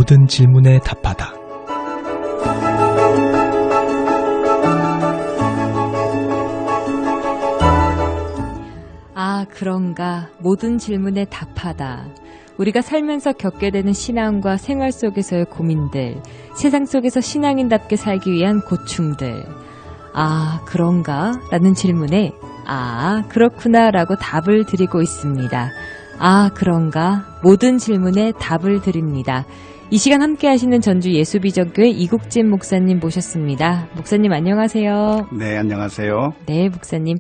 모든 질문에 답하다. 아, 그런가. 모든 질문에 답하다. 우리가 살면서 겪게 되는 신앙과 생활 속에서의 고민들, 세상 속에서 신앙인답게 살기 위한 고충들. 아, 그런가? 라는 질문에 아, 그렇구나 라고 답을 드리고 있습니다. 아, 그런가? 모든 질문에 답을 드립니다. 이 시간 함께 하시는 전주 예수비전교회 이국진 목사님 모셨습니다. 목사님 안녕하세요. 네, 안녕하세요. 네, 목사님.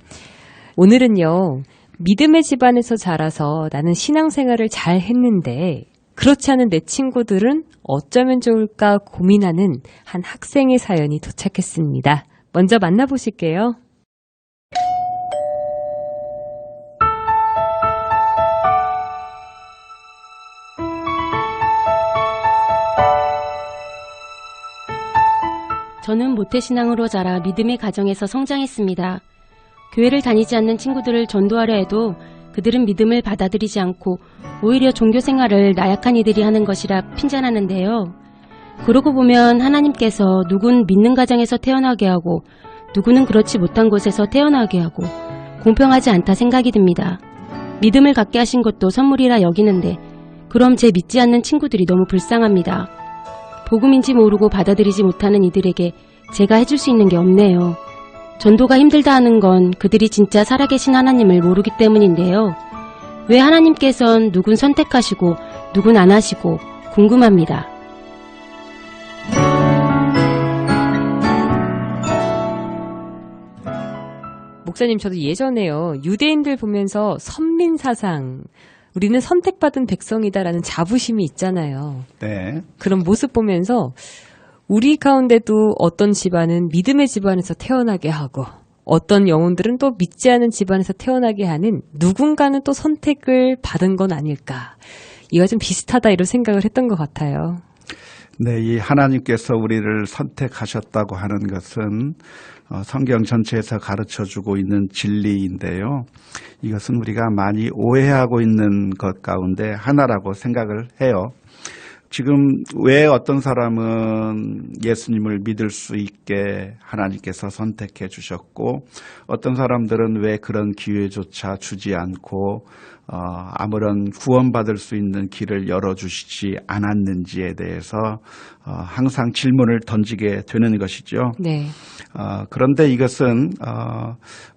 오늘은요, 믿음의 집안에서 자라서 나는 신앙생활을 잘 했는데 그렇지 않은 내 친구들은 어쩌면 좋을까 고민하는 한 학생의 사연이 도착했습니다. 먼저 만나보실게요. 저는 모태신앙으로 자라 믿음의 가정에서 성장했습니다. 교회를 다니지 않는 친구들을 전도하려 해도 그들은 믿음을 받아들이지 않고 오히려 종교생활을 나약한 이들이 하는 것이라 핀잔하는데요. 그러고 보면 하나님께서 누군 믿는 가정에서 태어나게 하고 누구는 그렇지 못한 곳에서 태어나게 하고 공평하지 않다 생각이 듭니다. 믿음을 갖게 하신 것도 선물이라 여기는데 그럼 제 믿지 않는 친구들이 너무 불쌍합니다. 복음인지 모르고 받아들이지 못하는 이들에게 제가 해줄 수 있는 게 없네요. 전도가 힘들다 하는 건 그들이 진짜 살아계신 하나님을 모르기 때문인데요. 왜 하나님께선 누군 선택하시고 누군 안 하시고 궁금합니다. 목사님, 저도 예전에요, 유대인들 보면서 선민사상, 우리는 선택받은 백성이다라는 자부심이 있잖아요. 네. 그런 모습 보면서 우리 가운데도 어떤 집안은 믿음의 집안에서 태어나게 하고 어떤 영혼들은 또 믿지 않은 집안에서 태어나게 하는 누군가는 또 선택을 받은 건 아닐까. 이거 좀 비슷하다 이런 생각을 했던 것 같아요. 네, 이 하나님께서 우리를 선택하셨다고 하는 것은 성경 전체에서 가르쳐주고 있는 진리인데요. 이것은 우리가 많이 오해하고 있는 것 가운데 하나라고 생각을 해요. 지금 왜 어떤 사람은 예수님을 믿을 수 있게 하나님께서 선택해 주셨고 어떤 사람들은 왜 그런 기회조차 주지 않고 아무런 구원받을 수 있는 길을 열어주시지 않았는지에 대해서 항상 질문을 던지게 되는 것이죠. 네. 그런데 이것은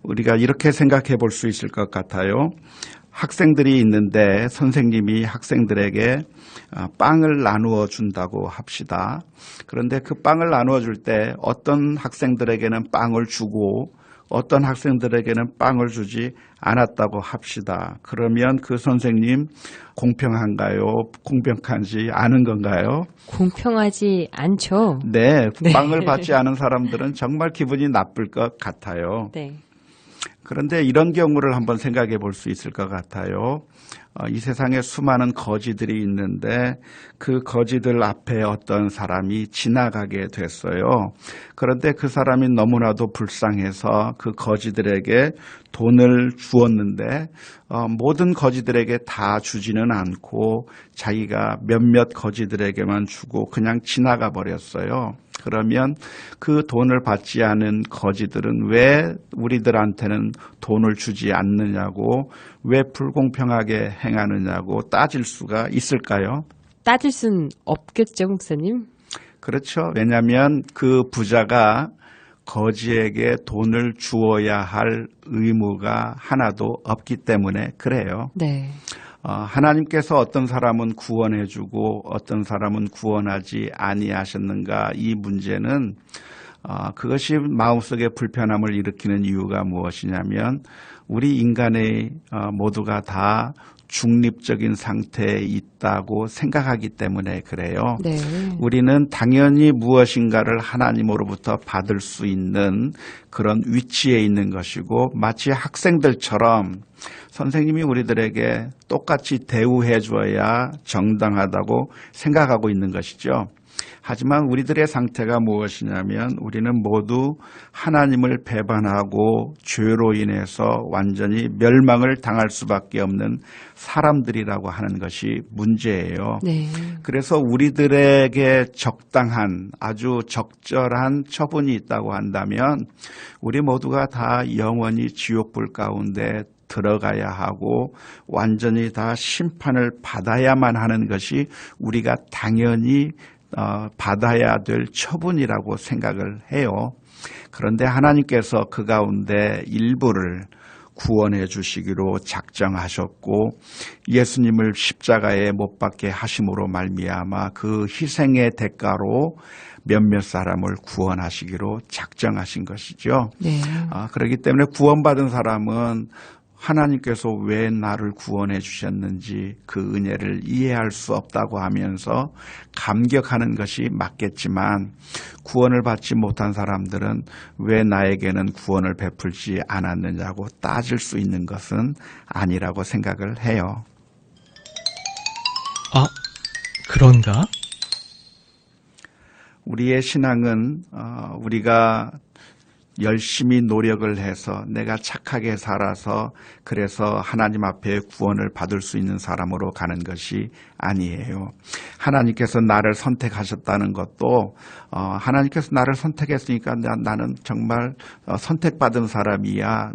우리가 이렇게 생각해 볼 수 있을 것 같아요. 학생들이 있는데 선생님이 학생들에게 빵을 나누어 준다고 합시다. 그런데 그 빵을 나누어 줄 때 어떤 학생들에게는 빵을 주고 어떤 학생들에게는 빵을 주지 않았다고 합시다. 그러면 그 선생님 공평한가요? 공평하지 않은 건가요? 공평하지 않죠. 네, 네. 빵을 받지 않은 사람들은 정말 기분이 나쁠 것 같아요. 네. 그런데 이런 경우를 한번 생각해 볼 수 있을 것 같아요. 이 세상에 수많은 거지들이 있는데 그 거지들 앞에 어떤 사람이 지나가게 됐어요. 그런데 그 사람이 너무나도 불쌍해서 그 거지들에게 돈을 주었는데 모든 거지들에게 다 주지는 않고 자기가 몇몇 거지들에게만 주고 그냥 지나가 버렸어요. 그러면 그 돈을 받지 않은 거지들은 왜 우리들한테는 돈을 주지 않느냐고, 왜 불공평하게 행하느냐고 따질 수가 있을까요? 따질 순 없겠죠, 목사님? 그렇죠. 왜냐하면 그 부자가 거지에게 돈을 주어야 할 의무가 하나도 없기 때문에 그래요. 네. 하나님께서 어떤 사람은 구원해주고 어떤 사람은 구원하지 아니하셨는가, 이 문제는 그것이 마음속에 불편함을 일으키는 이유가 무엇이냐면 우리 인간의 모두가 다 중립적인 상태에 있다고 생각하기 때문에 그래요. 네. 우리는 당연히 무엇인가를 하나님으로부터 받을 수 있는 그런 위치에 있는 것이고, 마치 학생들처럼 선생님이 우리들에게 똑같이 대우해 줘야 정당하다고 생각하고 있는 것이죠. 하지만 우리들의 상태가 무엇이냐면 우리는 모두 하나님을 배반하고 죄로 인해서 완전히 멸망을 당할 수밖에 없는 사람들이라고 하는 것이 문제예요. 네. 그래서 우리들에게 적당한 아주 적절한 처분이 있다고 한다면 우리 모두가 다 영원히 지옥불 가운데 들어가야 하고 완전히 다 심판을 받아야만 하는 것이 우리가 당연히 받아야 될 처분이라고 생각을 해요. 그런데 하나님께서 그 가운데 일부를 구원해 주시기로 작정하셨고 예수님을 십자가에 못 박게 하심으로 말미암아 그 희생의 대가로 몇몇 사람을 구원하시기로 작정하신 것이죠. 네. 그렇기 때문에 구원받은 사람은 하나님께서 왜 나를 구원해 주셨는지 그 은혜를 이해할 수 없다고 하면서 감격하는 것이 맞겠지만 구원을 받지 못한 사람들은 왜 나에게는 구원을 베풀지 않았느냐고 따질 수 있는 것은 아니라고 생각을 해요. 아, 그런가? 우리의 신앙은 우리가 열심히 노력을 해서 내가 착하게 살아서 그래서 하나님 앞에 구원을 받을 수 있는 사람으로 가는 것이 아니에요. 하나님께서 나를 선택하셨다는 것도 하나님께서 나를 선택했으니까 나는 정말 선택받은 사람이야.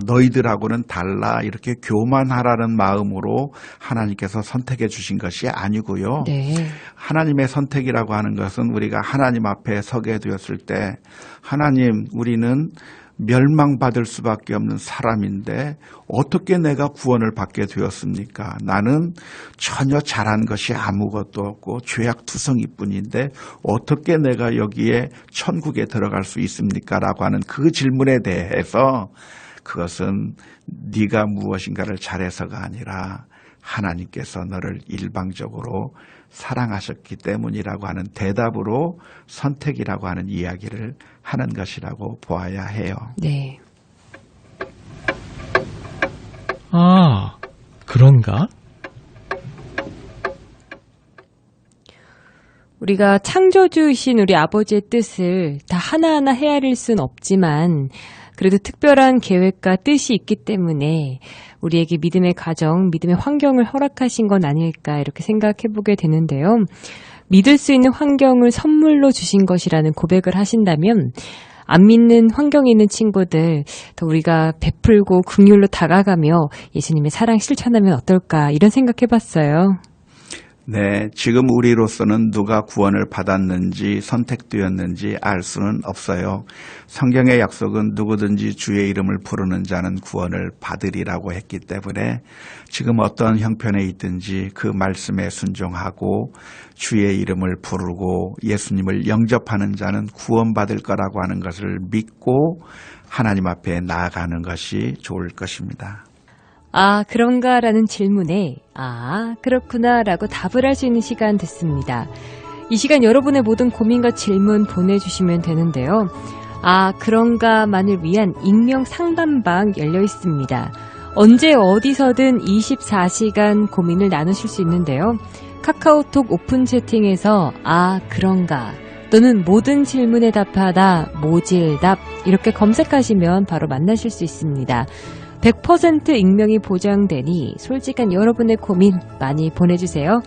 너희들하고는 달라. 이렇게 교만하라는 마음으로 하나님께서 선택해 주신 것이 아니고요. 네. 하나님의 선택이라고 하는 것은 우리가 하나님 앞에 서게 되었을 때 하나님 우리는 멸망받을 수밖에 없는 사람인데 어떻게 내가 구원을 받게 되었습니까? 나는 전혀 잘한 것이 아무것도 없고 죄악투성이뿐인데 어떻게 내가 여기에 천국에 들어갈 수 있습니까? 라고 하는 그 질문에 대해서 그것은 네가 무엇인가를 잘해서가 아니라 하나님께서 너를 일방적으로 사랑하셨기 때문이라고 하는 대답으로 선택이라고 하는 이야기를 하는 것이라고 보아야 해요. 네. 아, 그런가? 우리가 창조주이신 우리 아버지의 뜻을 다 하나하나 헤아릴 순 없지만 그래도 특별한 계획과 뜻이 있기 때문에 우리에게 믿음의 가정, 믿음의 환경을 허락하신 건 아닐까 이렇게 생각해 보게 되는데요. 믿을 수 있는 환경을 선물로 주신 것이라는 고백을 하신다면 안 믿는 환경에 있는 친구들 더 우리가 베풀고 긍휼로 다가가며 예수님의 사랑 실천하면 어떨까 이런 생각해 봤어요. 네, 지금 우리로서는 누가 구원을 받았는지 선택되었는지 알 수는 없어요. 성경의 약속은 누구든지 주의 이름을 부르는 자는 구원을 받으리라고 했기 때문에 지금 어떤 형편에 있든지 그 말씀에 순종하고 주의 이름을 부르고 예수님을 영접하는 자는 구원받을 거라고 하는 것을 믿고 하나님 앞에 나아가는 것이 좋을 것입니다. 아, 그런가? 라는 질문에 아, 그렇구나 라고 답을 할 수 있는 시간 됐습니다. 이 시간 여러분의 모든 고민과 질문 보내주시면 되는데요. 아, 그런가만을 위한 익명 상담방 열려 있습니다. 언제 어디서든 24시간 고민을 나누실 수 있는데요. 카카오톡 오픈 채팅에서 아, 그런가 또는 모든 질문에 답하다, 모질답 이렇게 검색하시면 바로 만나실 수 있습니다. 100% 익명이 보장되니 솔직한 여러분의 고민 많이 보내주세요.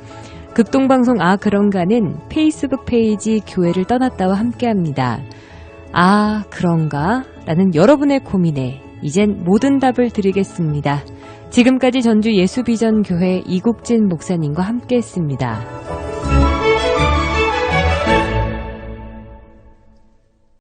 극동방송 아 그런가는 페이스북 페이지 교회를 떠났다와 함께합니다. 아 그런가? 라는 여러분의 고민에 이젠 모든 답을 드리겠습니다. 지금까지 전주 예수비전교회 이국진 목사님과 함께했습니다.